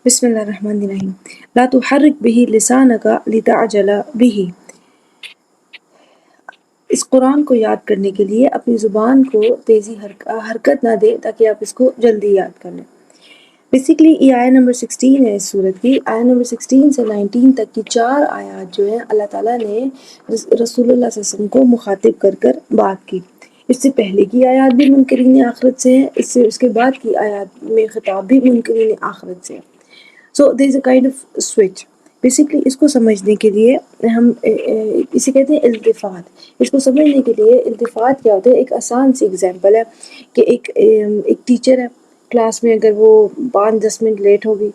بسم اللہ الرحمن الرحیم لا تحرک به لسانک لتعجل به۔ اس قرآن کو یاد کرنے کے لیے اپنی زبان کو تیزی حرکت نہ دے تاکہ آپ اس کو جلدی یاد کر لیں۔ بیسیکلی یہ آیت نمبر 16 ہے اس سورت کی۔ آیت نمبر 16 سے 19 تک کی 4 آیات جو ہیں اللہ تعالیٰ نے رسول اللہ صلی اللہ علیہ وسلم کو مخاطب کر کر بات کی۔ اس سے پہلے کی آیات بھی منکرین آخرت سے ہیں، اس کے بعد کی آیات میں خطاب بھی منکرین آخرت سے ہے۔ So there is a kind of switch. Basically اس کو سمجھنے کے لیے ہم اسے کہتے ہیں التفات۔ اس کو سمجھنے کے لیے التفات کیا ہوتا ہے؟ ایک آسان سی اگزامپل ہے کہ ایک ٹیچر ہے کلاس میں، اگر وہ 5-10 منٹ لیٹ ہوگی،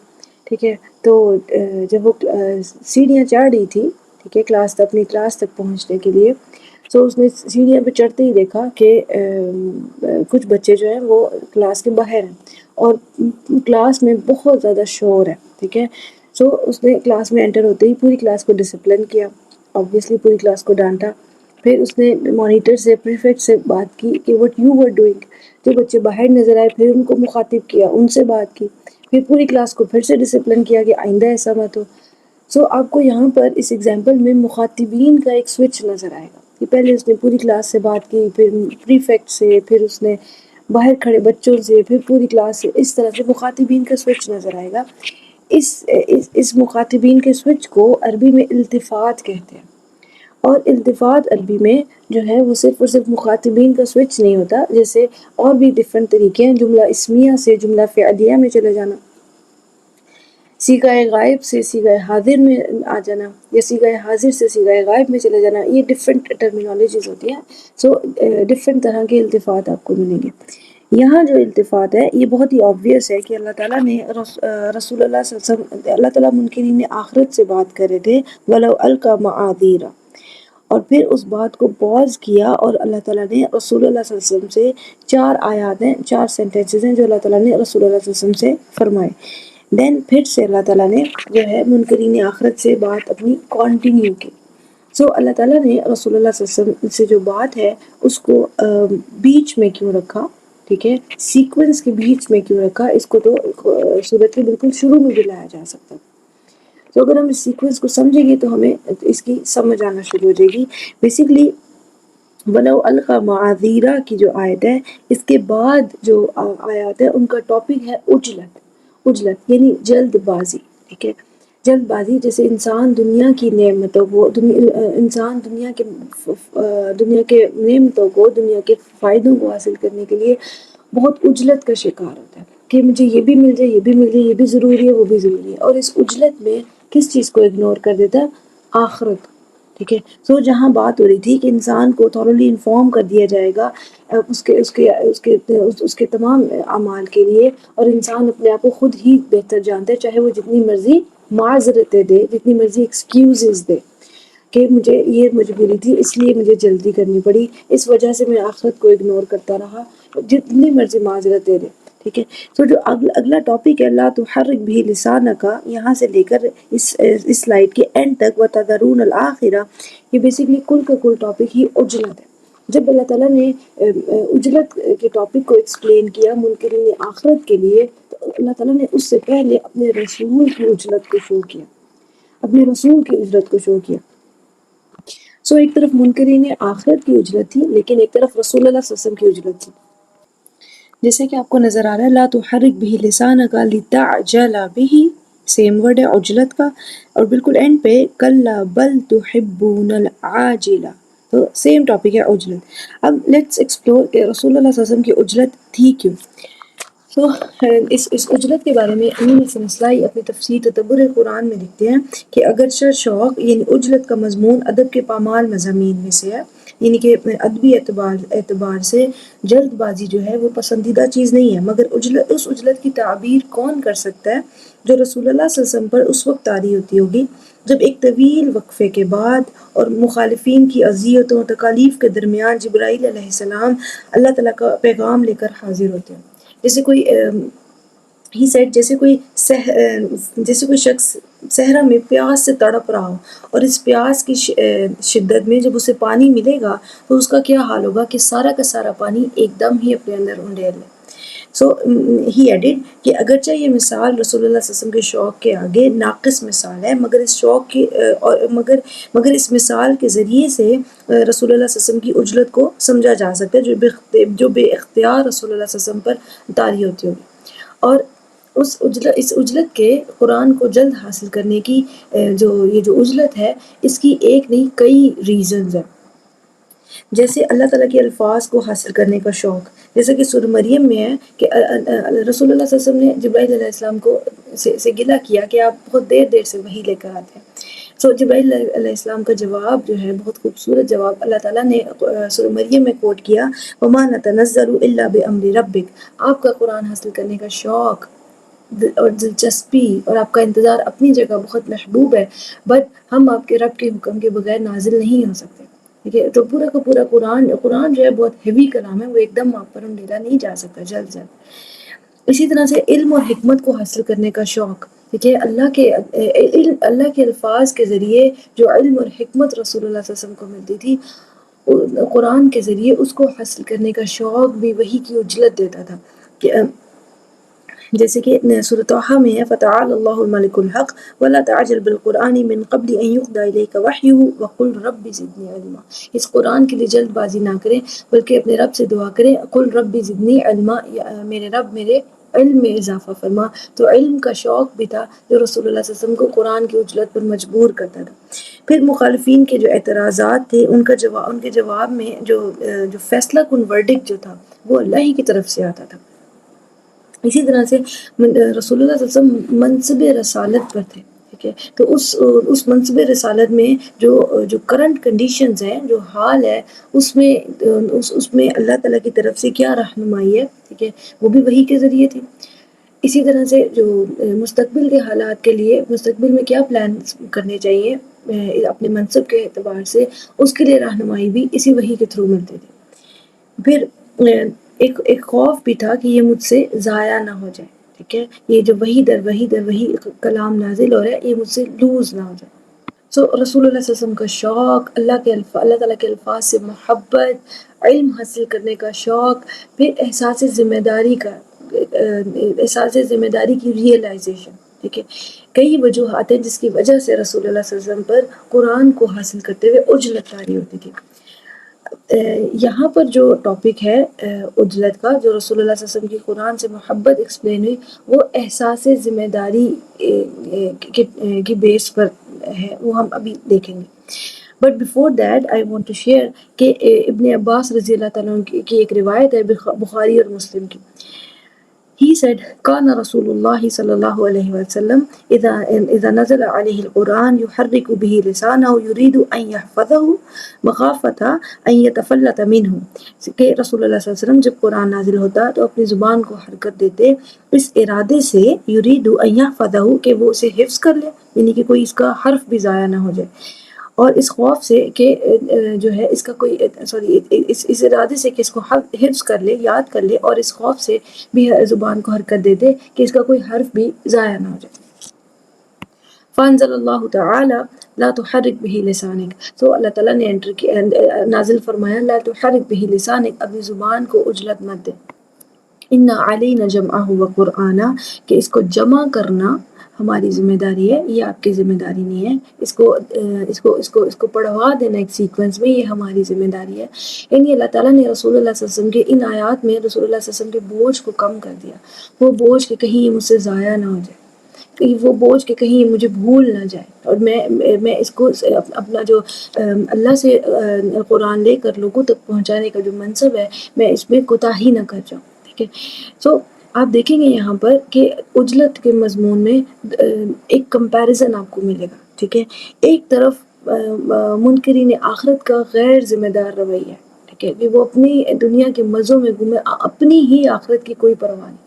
ٹھیک ہے، تو جب وہ سیڑھیاں چڑھ رہی تھی، ٹھیک ہے، اپنی کلاس تک پہنچنے کے لیے، تو اس نے سیڑھیاں پہ چڑھتے ہی دیکھا کہ کچھ بچے جو ہیں وہ کلاس کے باہر ہیں اور کلاس میں بہت زیادہ شور ہے، ٹھیک ہے۔ سو اس نے کلاس میں انٹر ہوتے ہی پوری کلاس کو ڈسپلن کیا، آبویسلی پوری کلاس کو ڈانٹا۔ پھر اس نے مانیٹر سے، پریفیکٹ سے بات کی کہ وٹ یو ور ڈوئنگ۔ جو بچے باہر نظر آئے پھر ان کو مخاطب کیا، ان سے بات کی، پھر پوری کلاس کو پھر سے ڈسپلن کیا کہ آئندہ ایسا مت ہو۔ سو آپ کو یہاں پر اس ایگزامپل میں مخاطبین کا ایک سوئچ نظر آئے گا کہ پہلے اس نے پوری کلاس سے بات کی، پھر پریفیکٹ سے، پھر اس نے باہر کھڑے بچوں سے، پھر پوری کلاس سے، اس طرح سے مخاطبین کا سوئچ نظر آئے گا۔ اس مخاطبین کے سوئچ کو عربی میں التفات کہتے ہیں، اور التفات عربی میں جو ہے وہ صرف اور صرف مخاطبین کا سوئچ نہیں ہوتا، جیسے اور بھی ڈیفرنٹ طریقے ہیں، جملہ اسمیہ سے جملہ فعلیہ میں چلے جانا، صیغہ غائب سے صیغہ حاضر میں آ جانا، یا صیغہ حاضر سے صیغہ غائب میں چلے جانا، یہ ڈفرینٹ ٹرمینالوجیز ہوتی ہیں۔ سو ڈفرینٹ طرح کے التفات آپ کو ملیں گے۔ یہاں جو التفات ہے یہ بہت ہی آبویس ہے کہ اللہ تعالیٰ نے رسول اللہ صلی اللہ علیہ وسلم، اللہ تعالیٰ منکرین آخرت سے بات کر رہے تھے، وَلَوْ أَلْقَى مَعَاذِيرَ، اور پھر اس بات کو پوز کیا اور اللہ تعالیٰ نے رسول اللہ صلی اللہ علیہ وسلم سے 4 آیات ہیں، 4 سینٹنسز ہیں جو اللہ تعالیٰ نے رسول اللہ صلی اللہ علیہ وسلم سے فرمائے۔ دین پھر سے اللہ تعالیٰ نے جو ہے منکرین آخرت سے بات اپنی کنٹینیو کی۔ سو اللہ تعالیٰ نے رسول اللہ صلی اللہ علیہ وسلم سے جو بات ہے اس کو بیچ میں کیوں رکھا، ٹھیک ہے، سیکوینس کے بیچ میں کیوں رکھا؟ اس کو تو سورت کے بالکل شروع میں بھی لایا جا سکتا ہے۔ تو اگر ہم اس سیکوینس کو سمجھیں گے تو ہمیں اس کی سمجھ آنا شروع ہو جائے گی۔ بیسیکلی وَلَوْ أَلْقَى مَعَاذِيرَ کی جو آیت ہے، اس کے بعد جو آیات ہے ان کا ٹاپک ہے عجلت یعنی جلد بازی، ٹھیک ہے، جلد بازی۔ جیسے انسان دنیا کی نعمتوں کو انسان دنیا کے نعمتوں کو، دنیا کے فائدوں کو حاصل کرنے کے لیے بہت عجلت کا شکار ہوتا ہے کہ مجھے یہ بھی مل جائے، یہ بھی مل جائے، یہ بھی ضروری ہے، وہ بھی ضروری ہے، اور اس عجلت میں کس چیز کو اگنور کر دیتا ہے؟ آخرت، ٹھیک ہے۔ سو جہاں بات ہو رہی تھی کہ انسان کو تھورلی انفارم کر دیا جائے گا اس کے تمام اعمال کے لیے، اور انسان اپنے آپ کو خود ہی بہتر جانتا ہے، چاہے وہ جتنی مرضی معذرتیں دے، جتنی مرضی ایکسکیوزز دے کہ مجھے یہ مجبوری تھی اس لیے مجھے جلدی کرنی پڑی، اس وجہ سے میں آخرت کو اگنور کرتا رہا، جتنی مرضی معذرت دے دے، ٹھیک ہے۔ تو جو اگلا ٹاپک ہے لا تحرک بھی لسانک، یہاں سے لے کر اس سلائیڈ کے اینڈ تک وتذرون الآخرہ، یہ بیسیکلی کل کا کل ٹاپک ہی عجلت ہے۔ جب اللہ تعالیٰ نے عجلت کے ٹاپک کو ایکسپلین کیا منکرین آخرت کے لیے، تو اللہ تعالیٰ نے اس سے پہلے اپنے رسول کی عجلت کو شو کیا، اپنے رسول کی عجلت کو شو کیا۔ سو ایک طرف منکرین آخرت کی عجلت تھی، لیکن ایک طرف رسول اللہ صلی اللہ علیہ وسلم کی عجلت تھی۔ جیسے کہ آپ کو نظر آ رہا ہے لا تحرک به لسانک لتعجل به، سیم ورڈ ہے عجلت کا، اور بالکل اینڈ پہ کلا بل تحبون العاجلہ، تو سیم ٹاپک ہے عجلت۔ اب لیٹس ایکسپلور کہ رسول اللہ صلی اللہ علیہ وسلم کی عجلت تھی کیوں۔ تو اس عجلت کے بارے میں امین حسن اصلاحی اپنی تفسیر تدبر قرآن میں لکھتے ہیں کہ اگرچہ شوق یعنی عجلت کا مضمون ادب کے پامال مضامین میں سے ہے، یعنی کہ ادبی اعتبار سے جلد بازی جو ہے وہ پسندیدہ چیز نہیں ہے، مگر اس عجلت کی تعبیر کون کر سکتا ہے جو رسول اللہ صلی اللہ علیہ وسلم پر اس وقت طاری ہوتی ہوگی جب ایک طویل وقفے کے بعد اور مخالفین کی اذیتوں و تکالیف کے درمیان جبرائیل علیہ السلام اللہ تعالیٰ کا پیغام لے کر حاضر ہوتے ہیں۔ جیسے کوئی جیسے کوئی شخص صحرا میں پیاس سے تڑپ رہا ہو، اور اس پیاس کی شدت میں جب اسے پانی ملے گا تو اس کا کیا حال ہوگا کہ سارا کا سارا پانی ایک دم ہی اپنے اندر انڈیل لے۔ سو ہی ایڈڈ کہ اگرچہ یہ مثال رسول اللہ صلی اللہ علیہ وسلم کے شوق کے آگے ناقص مثال ہے، مگر اس شوق کی مگر اس مثال کے ذریعے سے رسول اللہ صلی اللہ علیہ وسلم کی عجلت کو سمجھا جا سکتا ہے جو بے اختیار رسول اللہ صلی اللہ علیہ وسلم پر طاری ہوتی ہوگی، اور اس عجلت کے قرآن کو جلد حاصل کرنے کی یہ جو عجلت ہے، اس کی ایک نہیں کئی ریزنز ہیں، جیسے اللہ تعالیٰ کے الفاظ کو حاصل کرنے کا شوق، جیسا کہ سورہ مریم میں ہے کہ رسول اللہ صلی اللہ علیہ وسلم نے جبرائیل علیہ السلام کو سے گلہ کیا کہ آپ بہت دیر سے وحی لے کر آتے ہیں. سو جبرائیل علیہ السلام کا جواب جو ہے بہت خوبصورت جواب اللہ تعالیٰ نے سورہ مریم میں کوٹ کیا، وَمَا نَتَنَزَّلُ إِلَّا بِأَمْرِ رَبِّكَ. آپ کا قرآن حاصل کرنے کا شوق اور دلچسپی اور آپ کا انتظار اپنی جگہ بہت محبوب ہے، بٹ ہم آپ کے رب کے حکم کے بغیر نازل نہیں ہو سکتے. ٹھیک ہے، تو پورا کا پورا قرآن جو ہے بہت ہیوی کلام ہے، وہ ایک دم آپ پر ڈھیلا نہیں جا سکتا جلد. اسی طرح سے علم اور حکمت کو حاصل کرنے کا شوق، ٹھیک ہے، اللہ کے الفاظ کے ذریعے جو علم اور حکمت رسول اللہ صلی اللہ علیہ وسلم کو ملتی تھی، قرآن کے ذریعے اس کو حاصل کرنے کا شوق بھی وہی کی عجلت دیتا تھا. کہ جیسے کہ سورۃ طٰہٰ میں ہے فَتَعَالَى اللَّهُ الْمَلِكُ الْحَقُّ وَلَا تَعْجَلْ بِالْقُرْآنِ مِن قَبْلِ أَن يُقْضَىٰ إِلَيْكَ وَحْيُهُ وَقُلْ رَبِّ زِدْنِي عِلْمًا. اس قرآن کے لیے جلد بازی نہ کریں بلکہ اپنے رب سے دعا کریں، قُلْ رَبِّ زِدْنِي عِلْمًا، میرے رب میرے علم میں اضافہ فرما. تو علم کا شوق بھی تھا جو رسول اللہ صلی اللہ علیہ وسلم کو قرآن کی عجلت پر مجبور کرتا تھا. پھر مخالفین کے جو اعتراضات تھے ان کے جواب میں جو فیصلہ کن ورڈکٹ جو تھا وہ اللہ ہی کی طرف سے آتا تھا. اسی طرح سے رسول اللہ صلی اللہ علیہ وسلم منصب رسالت پر تھے، ٹھیک ہے، تو اس منصب رسالت میں جو کرنٹ کنڈیشنز ہیں، جو حال ہے، اس میں اللہ تعالیٰ کی طرف سے کیا رہنمائی ہے، ٹھیک ہے، وہ بھی وحی کے ذریعے تھی. اسی طرح سے جو مستقبل کے حالات کے لیے مستقبل میں کیا پلان کرنے چاہیے اپنے منصب کے اعتبار سے، اس کے لیے رہنمائی بھی اسی وحی کے تھرو ملتی تھی. پھر ایک خوف بھی تھا کہ یہ مجھ سے ضائع نہ ہو جائے، ٹھیک ہے، یہ جو وحی در وحی کلام نازل ہو رہا ہے یہ مجھ سے لوز نہ ہو جائے. سو رسول اللہ صلی اللہ علیہ وسلم کا شوق، اللہ تعالیٰ کے الفاظ سے محبت، علم حاصل کرنے کا شوق، پھر احساس ذمہ داری کی ریئلائزیشن، ٹھیک ہے. کئی وجوہات ہیں جس کی وجہ سے رسول اللہ صلی اللہ علیہ وسلم پر قرآن کو حاصل کرتے ہوئے عجلت طاری ہوتی تھی. یہاں پر جو ٹاپک ہے عجلت کا، جو رسول اللہ صلی اللہ علیہ وسلم کی قرآن سے محبت ایکسپلین ہوئی، وہ احساس ذمہ داری کی بیس پر ہے، وہ ہم ابھی دیکھیں گے. But before that I want to share کہ ابن عباس رضی اللہ تعالیٰ عنہ کی ایک روایت ہے بخاری اور مسلم کی. He said, كان رسول الله صلى الله عليه وسلم إذا نزل عليه القرآن يحرك به لسانه يريد أن يحفظه مخافة أن يتفلت منه. کہ رسول اللہ صلی اللہ علیہ وسلم جب قرآن نازل ہوتا تو اپنی زبان کو حرکت دیتے اس ارادے سے يريد أن يحفظه کہ وہ اسے حفظ کر لے، یعنی کہ کوئی اس کا حرف بھی ضائع نہ ہو جائے، اور اس خوف سے کہ جو ہے اس کا کوئی اس ارادے سے کہ اس کو حفظ کر لے، یاد کر لے، اور اس خوف سے بھی زبان کو حرکت دے دے کہ اس کا کوئی حرف بھی ضائع نہ ہو جائے. فانزل اللہ تعالی لا تحرک به لسانک. تو اللہ تعالیٰ نے نازل فرمایا لا تحرک به لسانک، اپنی زبان کو عجلت مت دے. ان علینا جمعہ و قرآنہ، کہ اس کو جمع کرنا ہماری ذمہ داری ہے، یہ آپ کی ذمہ داری نہیں ہے. اس کو پڑھوا دینا ایک سیکوینس میں، یہ ہماری ذمہ داری ہے. یعنی اللہ تعالیٰ نے رسول اللہ صلی اللہ علیہ وسلم کے ان آیات میں رسول اللہ صلی اللہ علیہ وسلم کے بوجھ کو کم کر دیا. وہ بوجھ کہ کہیں یہ مجھ سے ضائع نہ ہو جائے، وہ بوجھ کہ کہیں یہ مجھے بھول نہ جائے، اور میں اس کو اپنا جو اللہ سے قرآن لے کر لوگوں تک پہنچانے کا جو منصب ہے، میں اس میں کوتاہی نہ کر جاؤں. ٹھیک ہے، سو آپ دیکھیں گے یہاں پر کہ عجلت کے مضمون میں ایک کمپیریزن آپ کو ملے گا. ٹھیک ہے، ایک طرف منکرین آخرت کا غیر ذمہ دار رویہ ہے، ٹھیک ہے، کہ وہ اپنی دنیا کے مزوں میں گھومے، اپنی ہی آخرت کی کوئی پرواہ نہیں.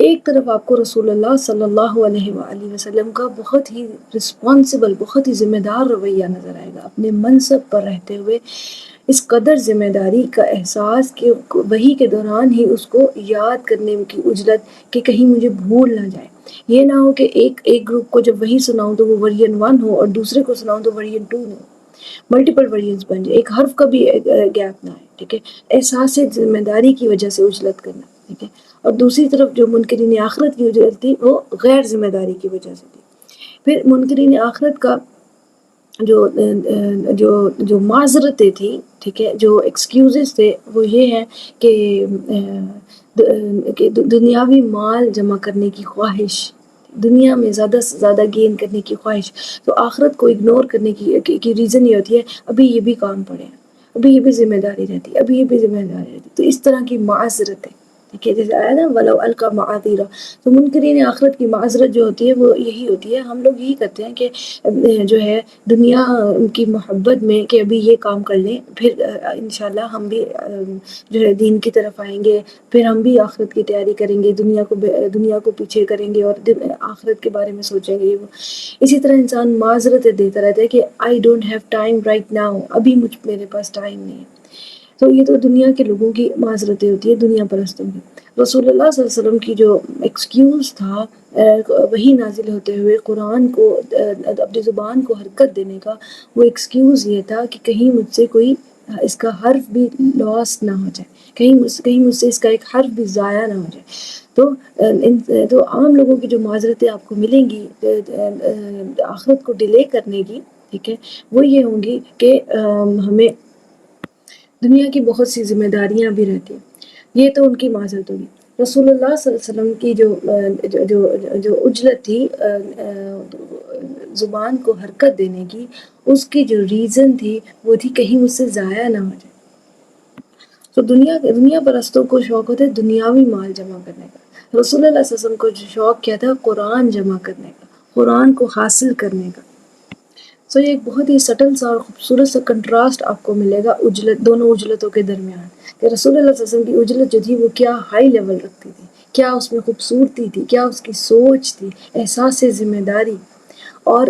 ایک طرف آپ کو رسول اللہ صلی اللہ علیہ وآلہ وسلم کا بہت ہی رسپانسبل، بہت ہی ذمہ دار رویہ نظر آئے گا، اپنے منصب پر رہتے ہوئے اس قدر ذمہ داری کا احساس کہ وحی کے دوران ہی اس کو یاد کرنے کی عجلت کہ کہیں مجھے بھول نہ جائے. یہ نہ ہو کہ ایک گروپ کو جب وحی سناؤں تو وہ ورژن 1 ہو اور دوسرے کو سناؤں تو ورژن 2 ہو، ملٹیپل ورژنز بن جائے، ایک حرف کا بھی گیپ نہ ہے. ٹھیک ہے، احساس ذمہ داری کی وجہ سے عجلت کرنا. ٹھیک ہے، اور دوسری طرف جو منکرین آخرت کی اجرت تھی وہ غیر ذمہ داری کی وجہ سے تھی۔ پھر منکرین آخرت کا جو معذرتیں تھی، ٹھیک ہے، جو ایکسکیوزز تھے وہ یہ ہیں کہ دنیاوی مال جمع کرنے کی خواہش، دنیا میں زیادہ سے زیادہ گین کرنے کی خواہش، تو آخرت کو اگنور کرنے کی ریزن یہ ہوتی ہے ابھی یہ بھی کام پڑے ہیں، ابھی یہ بھی ذمہ داری رہتی ہے، ابھی یہ بھی ذمہ داری رہتی ہے، تو اس طرح کی معذرت ہے، ٹھیک ہے، جیسے آیا نا وَلَوْ أَلْقَى مَعَاذِيرَ، تو منکرین آخرت کی معذرت جو ہوتی ہے وہ یہی ہوتی ہے، ہم لوگ یہی کرتے ہیں کہ جو ہے دنیا کی محبت میں کہ ابھی یہ کام کر لیں، پھر انشاءاللہ ہم بھی جو ہے دین کی طرف آئیں گے، پھر ہم بھی آخرت کی تیاری کریں گے، دنیا کو پیچھے کریں گے اور آخرت کے بارے میں سوچیں گے۔ اسی طرح انسان معذرتیں دیتا رہتا ہے کہ I don't have time right now, ابھی میرے پاس ٹائم نہیں ہے۔ تو یہ تو دنیا کے لوگوں کی معذرتیں ہوتی ہے، دنیا پرستوں کی۔ رسول اللہ صلی اللہ علیہ وسلم کی جو ایکسکیوز تھا وہی نازل ہوتے ہوئے قرآن کو اپنی زبان کو حرکت دینے کا، وہ ایکسکیوز یہ تھا کہ کہیں مجھ سے کوئی اس کا حرف بھی لاس نہ ہو جائے، کہیں مجھ سے اس کا ایک حرف بھی ضائع نہ ہو جائے۔ تو عام لوگوں کی جو معذرتیں آپ کو ملیں گی آخرت کو ڈیلے کرنے کی، ٹھیک ہے، وہ یہ ہوں گی کہ ہمیں دنیا کی بہت سی ذمہ داریاں بھی رہتی ہیں، یہ تو ان کی معذرت ہوگی۔ رسول اللہ صلی اللہ علیہ وسلم کی جو اجلت تھی زبان کو حرکت دینے کی، اس کی جو ریزن تھی وہ تھی کہیں مجھ سے ضائع نہ ہو جائے۔ تو دنیا پرستوں کو شوق ہوتا ہے دنیاوی مال جمع کرنے کا، رسول اللہ صلی اللہ علیہ وسلم کو جو شوق کیا تھا قرآن جمع کرنے کا، قرآن کو حاصل کرنے کا۔ سو یہ ایک بہت ہی سٹل سا اور خوبصورت سا کنٹراسٹ آپ کو ملے گا دونوں اجلتوں کے درمیان، کہ رسول اللہ صلی اللہ علیہ وسلم کی اجلت جو تھی وہ کیا ہائی لیول رکھتی تھی، کیا اس میں خوبصورتی تھی، کیا اس کی سوچ تھی، احساس ذمہ داری، اور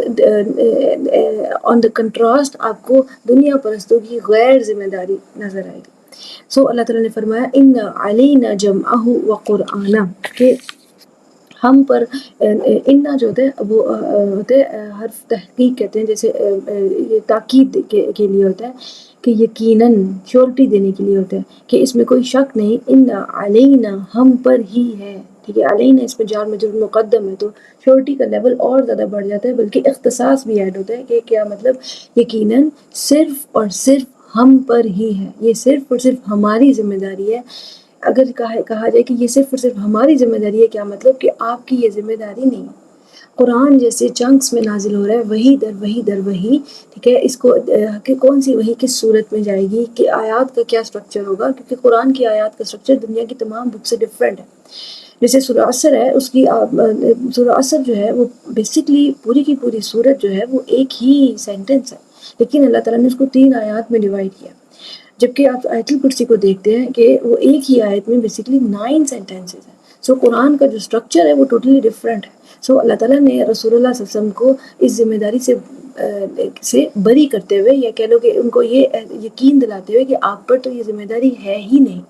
آن دا کنٹراسٹ آپ کو دنیا پرستوں کی غیر ذمہ داری نظر آئے گی۔ سو اللہ تعالیٰ نے فرمایا ان علینا جمعہ وقرآنہ، کہ ہم پر انا جو ہوتا ہے وہ ہوتے حرف تحقیق کہتے ہیں، جیسے یہ تاکید کے لیے ہوتا ہے کہ یقیناً شورٹی دینے کے لیے ہوتا ہے کہ اس میں کوئی شک نہیں، ان علینا ہم پر ہی ہے، ٹھیک ہے، علینا اس میں جار مجرور مقدم ہے تو شورٹی کا لیول اور زیادہ بڑھ جاتا ہے، بلکہ اختصاص بھی ایڈ ہوتا ہے کہ کیا مطلب یقیناً صرف اور صرف ہم پر ہی ہے، یہ صرف اور صرف ہماری ذمہ داری ہے۔ اگر کہا جائے کہ یہ صرف اور صرف ہماری ذمہ داری ہے، کیا مطلب کہ آپ کی یہ ذمہ داری نہیں ہے۔ قرآن جیسے چنکس میں نازل ہو رہا ہے، وہی در وہی، ٹھیک ہے، اس کو کہ کون سی وہی کس صورت میں جائے گی، کہ آیات کا کیا سٹرکچر ہوگا، کیونکہ قرآن کی آیات کا سٹرکچر دنیا کی تمام بک سے ڈفرینٹ ہے۔ جیسے سورہ عصر ہے، اس کی سورہ عصر جو ہے وہ بیسکلی پوری کی پوری سورت جو ہے وہ ایک ہی سینٹنس ہے، لیکن اللہ تعالیٰ نے اس کو 3 آیات میں ڈیوائڈ کیا، جبکہ آپ آیت الکرسی کو دیکھتے ہیں کہ وہ ایک ہی آیت میں بیسکلی 9 سینٹنسز ہیں۔ سو قرآن کا جو سٹرکچر ہے وہ ٹوٹلی ڈفرینٹ ہے۔ سو اللہ تعالیٰ نے رسول اللہ صلی اللہ علیہ وسلم کو اس ذمہ داری سے بری کرتے ہوئے، یا کہہ لو کہ ان کو یہ یقین دلاتے ہوئے کہ آپ پر تو یہ ذمہ داری ہے ہی نہیں،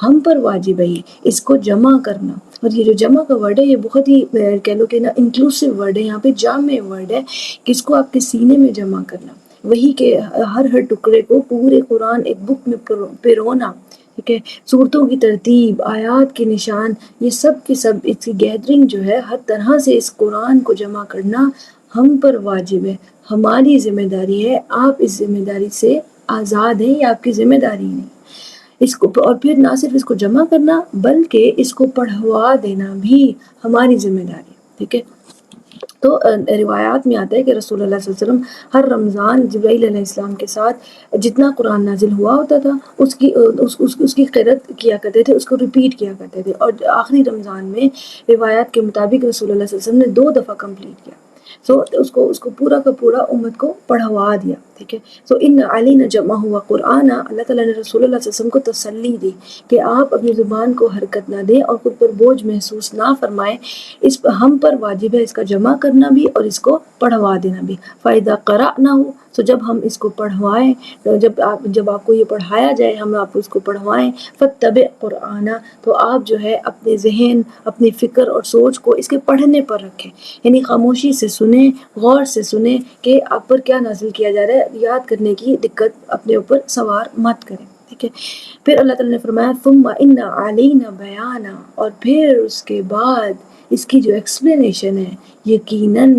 ہم پر واجب ہے اس کو جمع کرنا۔ اور یہ جو جمع کا ورڈ ہے یہ بہت ہی کہہ لو کہ نا انکلوسیو ورڈ ہے، یہاں پہ جامع ورڈ ہے کہ اس کو آپ کے سینے میں جمع کرنا، وہی کہ ہر ٹکڑے کو پورے قرآن ایک بک میں پرونا، ٹھیک ہے، صورتوں کی ترتیب، آیات کے نشان، یہ سب کی سب اس کی گیدرنگ جو ہے، ہر طرح سے اس قرآن کو جمع کرنا ہم پر واجب ہے، ہماری ذمہ داری ہے۔ آپ اس ذمہ داری سے آزاد ہیں، یہ آپ کی ذمہ داری نہیں اس کو، اور پھر نہ صرف اس کو جمع کرنا بلکہ اس کو پڑھوا دینا بھی ہماری ذمہ داری ہے، ٹھیک ہے۔ تو روایات میں آتا ہے کہ رسول اللہ صلی اللہ علیہ وسلم ہر رمضان جبرائیل علیہ السلام کے ساتھ جتنا قرآن نازل ہوا ہوتا تھا اس کی قرأت کیا کرتے تھے، اس کو ریپیٹ کیا کرتے تھے، اور آخری رمضان میں روایات کے مطابق رسول اللہ صلی اللہ علیہ وسلم نے 2 دفعہ کمپلیٹ کیا، سو اس کو پورا کا پورا امت کو پڑھوا دیا، ٹھیک ہے۔ سو ان علینا جمع ہوا قرآن، اللہ تعالیٰ نے رسول اللہ صلی اللہ علیہ وسلم کو تسلی دی کہ آپ اپنی زبان کو حرکت نہ دیں اور خود پر بوجھ محسوس نہ فرمائیں، اس پر ہم پر واجب ہے اس کا جمع کرنا بھی اور اس کو پڑھوا دینا بھی۔ فَإِذَا قَرَأْنَهُ، تو جب ہم اس کو پڑھوائیں، جب آپ کو یہ پڑھایا جائے، ہم آپ اس کو پڑھوائیں، فَاتَّبِعْ قُرْآنَ، تو آپ جو ہے اپنے ذہن، اپنی فکر اور سوچ کو اس کے پڑھنے پر رکھیں، یعنی خاموشی سے سنیں، غور سے سنیں کہ آپ پر کیا نازل کیا جا رہا ہے، یاد کرنے کی دقت اپنے اوپر سوار مت کریں۔ ٹھیک ہے. پھر اللہ تعالیٰ نے فرمایا ثم ان علینا بیانا، اور پھر اس کے بعد اس کی جو ایکسپلینیشن ہے یقیناً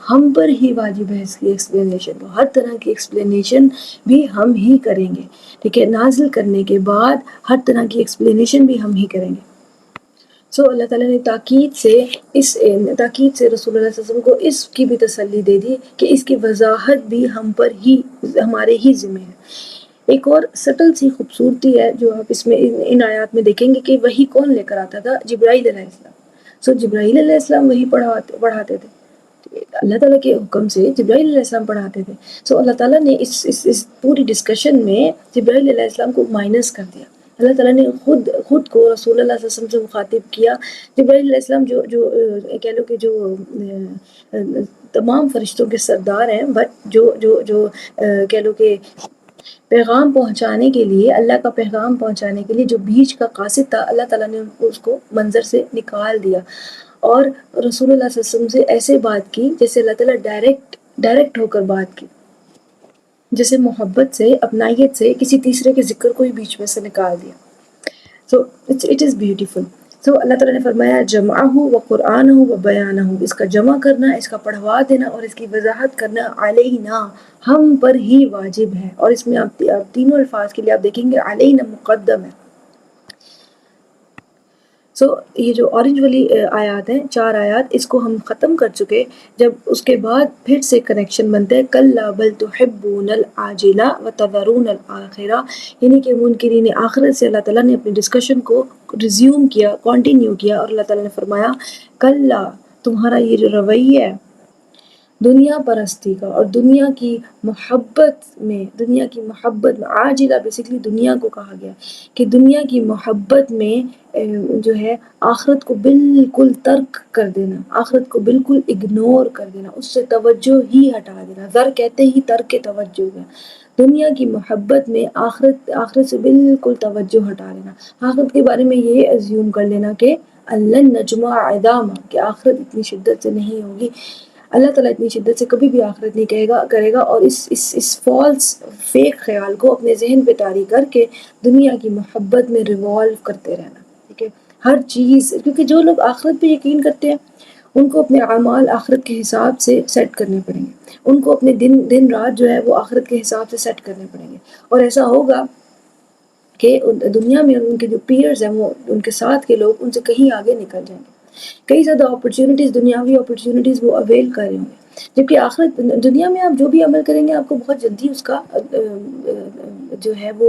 ہم پر ہی واجب ہے. اس کی ایکسپلینیشن، ہر طرح کی ایکسپلینیشن بھی ہم ہی کریں گے. ٹھیک ہے، نازل کرنے کے بعد ہر طرح کی ایکسپلینیشن بھی ہم ہی کریں گے. سو اللہ تعالیٰ نے تاکید سے رسول اللہ صلی اللہ علیہ وسلم کو اس کی بھی تسلی دے دی کہ اس کی وضاحت بھی ہم پر ہی، ہمارے ہی ذمہ ہے. ایک اور سٹل سی خوبصورتی ہے جو آپ اس میں ان آیات میں دیکھیں گے کہ وہی کون لے کر آتا تھا؟ جبرائیل علیہ السلام. سو جبرائیل علیہ السلام وہی پڑھاتے تھے. اللہ تعالیٰ کے حکم سے جبرائیل علیہ السلام پڑھاتے تھے. سو اللہ تعالیٰ نے اس پوری ڈسکشن میں جبرائیل علیہ السلام کو مائنس کر دیا. اللہ تعالیٰ نے خود کو رسول اللہ صلی اللہ علیہ وسلم سے مخاطب کیا. جبرائیل علیہ السلام جو کہہ لو کہ جو تمام فرشتوں کے سردار ہیں، بٹ جو کہہ لو کہ پیغام پہنچانے کے لیے، اللہ کا پیغام پہنچانے کے لیے جو بیچ کا قاصد تھا، اللہ تعالیٰ نے اس کو منظر سے نکال دیا اور رسول اللہ صلی اللہ علیہ وسلم سے ایسے بات کی جیسے اللہ تعالیٰ ڈائریکٹ ہو کر بات کی، جیسے محبت سے، اپنائیت سے کسی تیسرے کے ذکر کو ہی بیچ میں سے نکال دیا. So it is beautiful. سو اللہ تعالیٰ نے فرمایا جمعہ و قرآن و بیانہ، اس کا جمع کرنا، اس کا پڑھوا دینا اور اس کی وضاحت کرنا علینا، ہم پر ہی واجب ہے. اور اس میں آپ تینوں الفاظ کے لیے آپ دیکھیں گے علینا مقدم ہے. سو یہ جو اورنج والی آیات ہیں، 4 آیات، اس کو ہم ختم کر چکے. جب اس کے بعد پھر سے کنیکشن بنتا ہے کلا بل تحبون العاجلہ وتذرون الآخرہ، یعنی کہ منکرین آخرت سے اللہ تعالیٰ نے اپنی ڈسکشن کو ریزیوم کیا، کنٹینیو کیا، اور اللہ تعالیٰ نے فرمایا کلا، تمہارا یہ جو رویہ ہے دنیا پرستی کا اور دنیا کی محبت میں عاجلہ بیسیکلی دنیا کو کہا گیا کہ دنیا کی محبت میں جو ہے آخرت کو بالکل ترک کر دینا، آخرت کو بالکل اگنور کر دینا، اس سے توجہ ہی ہٹا دینا. ذر کہتے ہی ترک توجہ ہے. دنیا کی محبت میں آخرت سے بالکل توجہ ہٹا لینا، آخرت کے بارے میں یہ ازیوم کر لینا کہ اللہ نجمع عظاما، کہ آخرت اتنی شدت سے نہیں ہوگی. اللہ تعالیٰ اتنی شدت سے کبھی بھی آخرت نہیں کرے گا. اور اس فالس فیک خیال کو اپنے ذہن پہ طاری کر کے دنیا کی محبت میں ریوالو کرتے رہنا. ٹھیک ہے، ہر چیز، کیونکہ جو لوگ آخرت پہ یقین کرتے ہیں ان کو اپنے اعمال آخرت کے حساب سے سیٹ کرنے پڑیں گے، ان کو اپنے دن رات جو ہے وہ آخرت کے حساب سے سیٹ کرنے پڑیں گے. اور ایسا ہوگا کہ دنیا میں ان کے جو پیئرز ہیں، وہ ان کے ساتھ کے لوگ ان سے کہیں آگے نکل جائیں گے. کئی زیادہ اپرچونٹیز، دنیاوی اپرچونٹیز وہ اویل کر رہے ہوں گے، جبکہ آخرت دنیا میں آپ جو بھی عمل کریں گے آپ کو بہت جلدی اس کا جو ہے وہ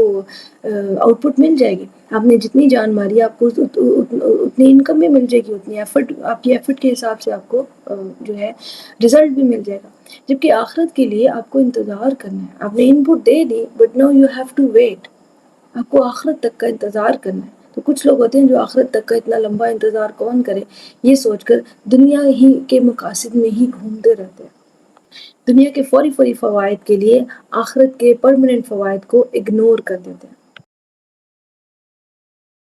آؤٹ پٹ مل جائے گی. آپ نے جتنی جان ماری آپ کو اتنی انکم بھی مل جائے گی، اتنی ایفرٹ، آپ کی ایفرٹ کے حساب سے آپ کو جو ہے رزلٹ بھی مل جائے گا. جبکہ آخرت کے لیے آپ کو انتظار کرنا ہے. آپ نے ان پٹ دے دی but no you have to wait, آپ کو آخرت تک کا انتظار کرنا ہے. تو کچھ لوگ ہوتے ہیں جو آخرت تک کا اتنا لمبا انتظار کون کرے، یہ سوچ کر دنیا ہی کے مقاصد میں ہی گھومتے رہتے ہیں. دنیا کے فوری فوائد کے لیے آخرت کے پرماننٹ فوائد کو اگنور کر دیتے ہیں.